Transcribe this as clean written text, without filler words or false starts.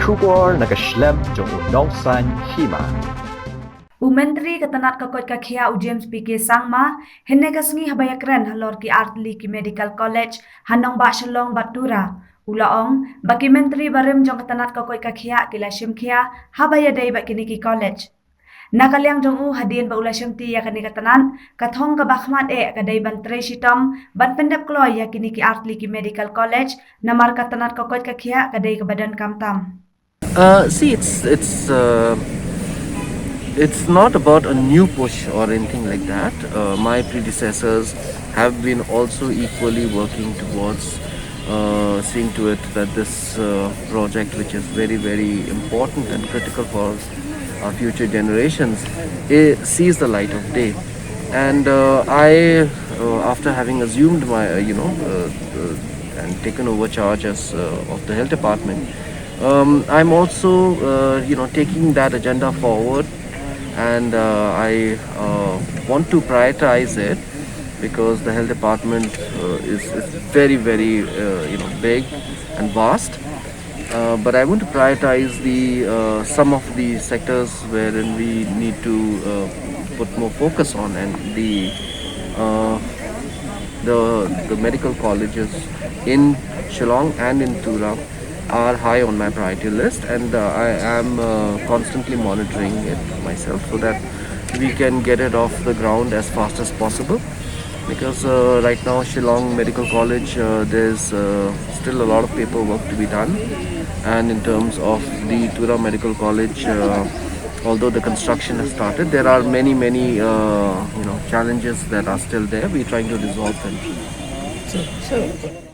Shubor nagaslem jong Nongsan Hima. Menteri Ketenat Kakot Kakia James PK Sangma henne kasngi habayakren halor ki Artylli ki Medical College Nongbah Shillong Tura. Ulaong baki menteri barem jong Ketenat Kakot Kakia kila shimkia habayadai baki niki college. Nakaliang jong hadin ba ula shimti ya kani Ketenan ka Thong ka bakhmat kadai ban tre shitam ban Pyndep Kloi ya kini ki Artylli ki Medical College namar Ketenat Kakot Kakia kadai ke badan kamtam. See, it's not about a new push or anything like that. My predecessors have been also equally working towards seeing to it that this project, which is very, very important and critical for our future generations, sees the light of day. And after having assumed my, and taken over charge as of the health department, I'm also, taking that agenda forward, and I want to prioritize it because the health department is very, very, big and vast. But I want to prioritize the some of the sectors wherein we need to put more focus on, and uh, the medical colleges in Shillong and in Tura are high on my priority list, and I am constantly monitoring it myself so that we can get it off the ground as fast as possible. Because right now Shillong Medical College, there's still a lot of paperwork to be done, and in terms of the Tura Medical College, although the construction has started, there are many challenges that are still there. We're trying to resolve them. So